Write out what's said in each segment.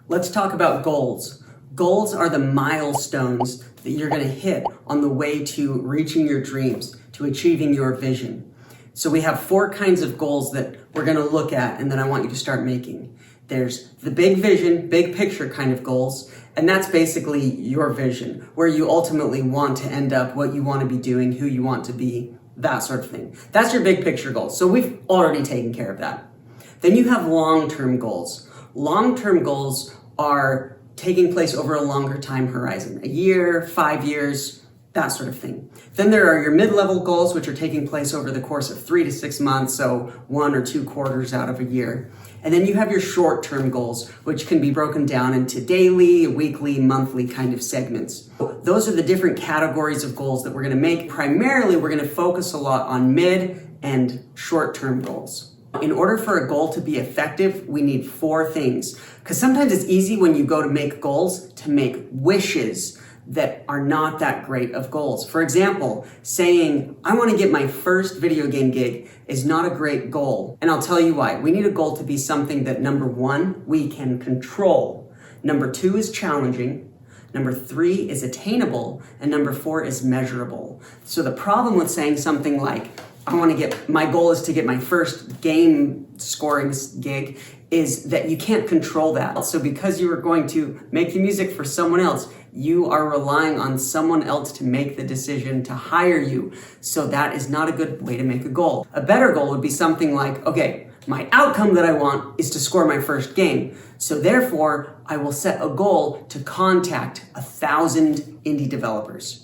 Let's talk about goals. Goals are the milestones that you're going to hit on the way to reaching your dreams, to achieving your vision. So we have 4 kinds of goals that we're going to look at and then I want you to start making. There's the big vision, big picture kind of goals, and that's basically your vision, where you ultimately want to end up, what you want to be doing, who you want to be, that sort of thing. That's your big picture goals. So we've already taken care of that. Then you have long-term goals. Long-term goals are taking place over a longer time horizon, a year, 5 years, that sort of thing. Then there are your mid-level goals, which are taking place over the course of 3 to 6 months, so 1 or 2 quarters out of a year. And then you have your short-term goals, which can be broken down into daily, weekly, monthly kind of segments. Those are the different categories of goals that we're gonna make. Primarily, we're gonna focus a lot on mid and short-term goals. In order for a goal to be effective, we need 4 things. Because sometimes it's easy when you go to make goals to make wishes that are not that great of goals. For example, saying, I want to get my first video game gig is not a great goal. And I'll tell you why. We need a goal to be something that, number 1, we can control. Number 2 is challenging. Number 3 is attainable. And number 4 is measurable. So the problem with saying something like, my goal is to get my first game scoring gig, is that you can't control that. So because you are going to make the music for someone else, you are relying on someone else to make the decision to hire you. So that is not a good way to make a goal. A better goal would be something like, okay, my outcome that I want is to score my first game. So therefore, I will set a goal to contact 1,000 indie developers.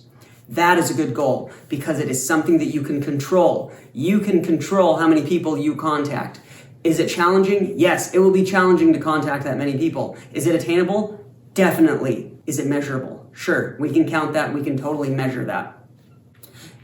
That is a good goal because it is something that you can control. You can control how many people you contact. Is it challenging? Yes, it will be challenging to contact that many people. Is it attainable? Definitely. Is it measurable? Sure, we can count that. We can totally measure that.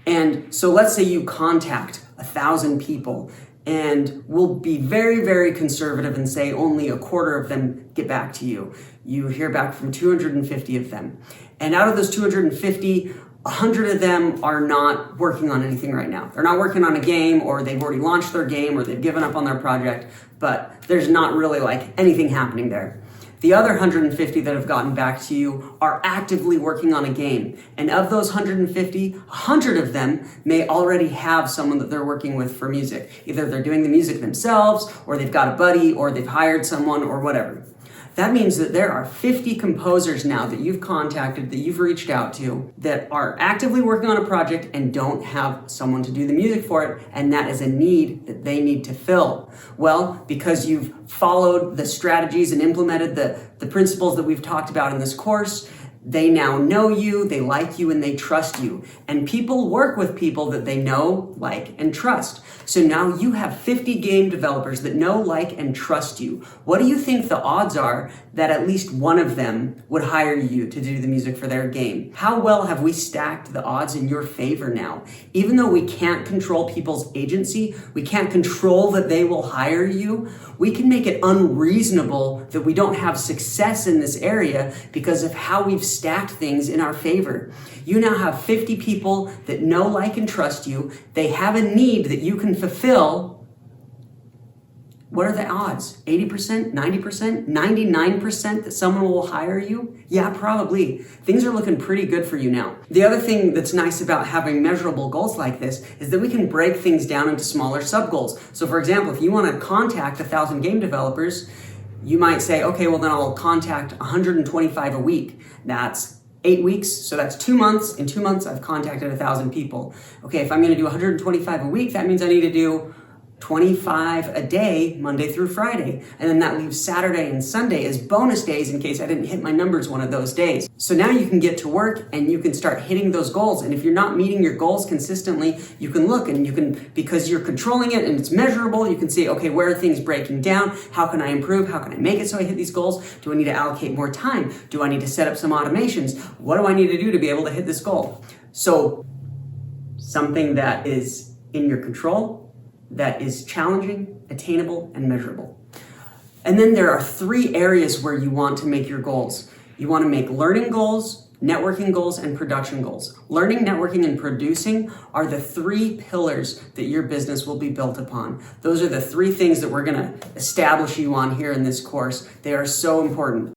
And so let's say you contact 1,000 people, and we'll be very, very conservative and say only a quarter of them get back to you. You hear back from 250 of them. And out of those 250, 100 of them are not working on anything right now. They're not working on a game, or they've already launched their game, or they've given up on their project, but there's not really anything happening there. The other 150 that have gotten back to you are actively working on a game. And of those 150, 100 of them may already have someone that they're working with for music. Either they're doing the music themselves, or they've got a buddy, or they've hired someone, or whatever. That means that there are 50 composers now that you've contacted, that you've reached out to, that are actively working on a project and don't have someone to do the music for it, and that is a need that they need to fill. Well, because you've followed the strategies and implemented the principles that we've talked about in this course, they now know you, they like you, and they trust you. And people work with people that they know, like, and trust. So now you have 50 game developers that know, like, and trust you. What do you think the odds are that at least one of them would hire you to do the music for their game? How well have we stacked the odds in your favor now? Even though we can't control people's agency, we can't control that they will hire you, we can make it unreasonable that we don't have success in this area because of how we've stacked things in our favor. You now have 50 people that know, like, and trust you. They have a need that you can fulfill. What are the odds? 80%, 90%, 99% that someone will hire you? Yeah, probably. Things are looking pretty good for you now. The other thing that's nice about having measurable goals like this is that we can break things down into smaller sub-goals. So for example, if you want to contact 1,000 game developers, you might say, okay, well then I'll contact 125 a week. That's 8 weeks, so that's 2 months. In 2 months, I've contacted 1,000 people. Okay, if I'm gonna do 125 a week, that means I need to do 25 a day, Monday through Friday. And then that leaves Saturday and Sunday as bonus days in case I didn't hit my numbers one of those days. So now you can get to work and you can start hitting those goals. And if you're not meeting your goals consistently, you can look and you can, because you're controlling it and it's measurable, you can see, okay, where are things breaking down? How can I improve? How can I make it so I hit these goals? Do I need to allocate more time? Do I need to set up some automations? What do I need to do to be able to hit this goal? So something that is in your control, that is challenging, attainable, and measurable. And then there are 3 areas where you want to make your goals. You want to make learning goals, networking goals, and production goals. Learning, networking, and producing are the 3 pillars that your business will be built upon. Those are the 3 things that we're going to establish you on here in this course. They are so important.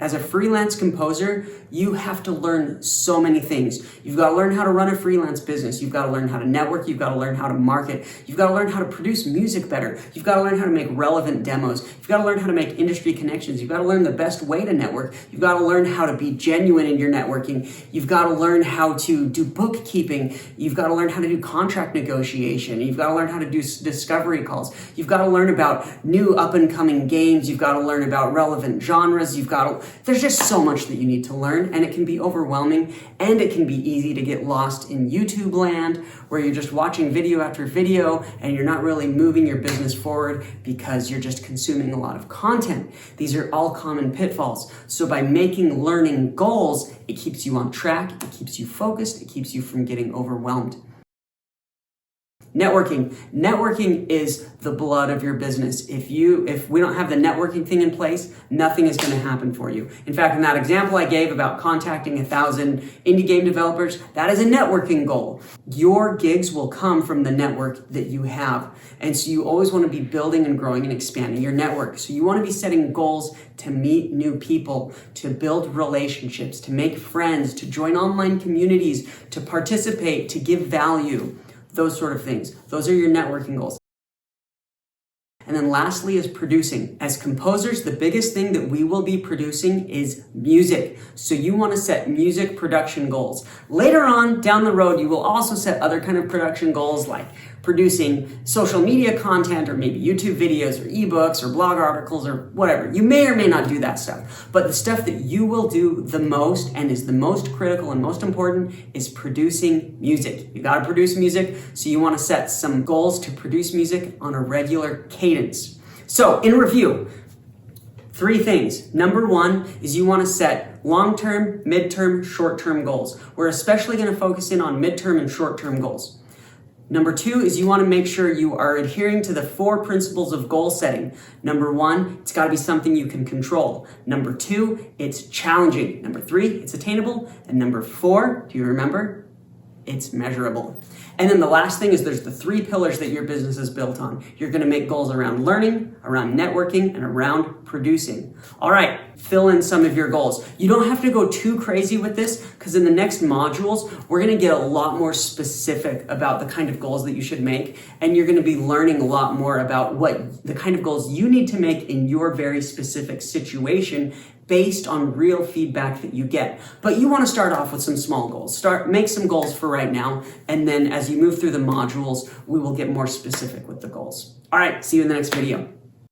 As a freelance composer, you have to learn so many things. You've got to learn how to run a freelance business. You've got to learn how to network. You've got to learn how to market. You've got to learn how to produce music better. You've got to learn how to make relevant demos. You've got to learn how to make industry connections. You've got to learn the best way to network. You've got to learn how to be genuine in your networking. You've got to learn how to do bookkeeping. You've got to learn how to do contract negotiation. You've got to learn how to do discovery calls. You've got to learn about new up-and-coming games. You've got to learn about relevant genres. There's just so much that you need to learn, and it can be overwhelming, and it can be easy to get lost in YouTube land where you're just watching video after video and you're not really moving your business forward because you're just consuming a lot of content. These are all common pitfalls. So by making learning goals, it keeps you on track, it keeps you focused, it keeps you from getting overwhelmed. Networking. Networking is the blood of your business. If we don't have the networking thing in place, nothing is going to happen for you. In fact, in that example I gave about contacting 1,000 indie game developers, that is a networking goal. Your gigs will come from the network that you have. And so you always want to be building and growing and expanding your network. So you want to be setting goals to meet new people, to build relationships, to make friends, to join online communities, to participate, to give value. Those sort of things. Those are your networking goals. And then lastly is producing. As composers, the biggest thing that we will be producing is music. So you want to set music production goals. Later on down the road, you will also set other kind of production goals like producing social media content or maybe YouTube videos or ebooks or blog articles or whatever. You may or may not do that stuff. But the stuff that you will do the most and is the most critical and most important is producing music. You got to produce music, so you want to set some goals to produce music on a regular cadence. So in review, 3 things. Number 1 is you want to set long-term, mid-term, short-term goals. We're especially going to focus in on mid-term and short-term goals. Number 2 is you want to make sure you are adhering to the 4 principles of goal setting. Number 1, it's got to be something you can control. Number 2, it's challenging. Number 3, it's attainable. And number 4, do you remember? It's measurable. And then the last thing is there's the 3 pillars that your business is built on. You're going to make goals around learning, around networking, and around producing. All right, fill in some of your goals. You don't have to go too crazy with this because in the next modules, we're going to get a lot more specific about the kind of goals that you should make. And you're going to be learning a lot more about what the kind of goals you need to make in your very specific situation based on real feedback that you get. But you want to start off with some small goals. Make some goals for right now, and then as you move through the modules, we will get more specific with the goals. All right, see you in the next video.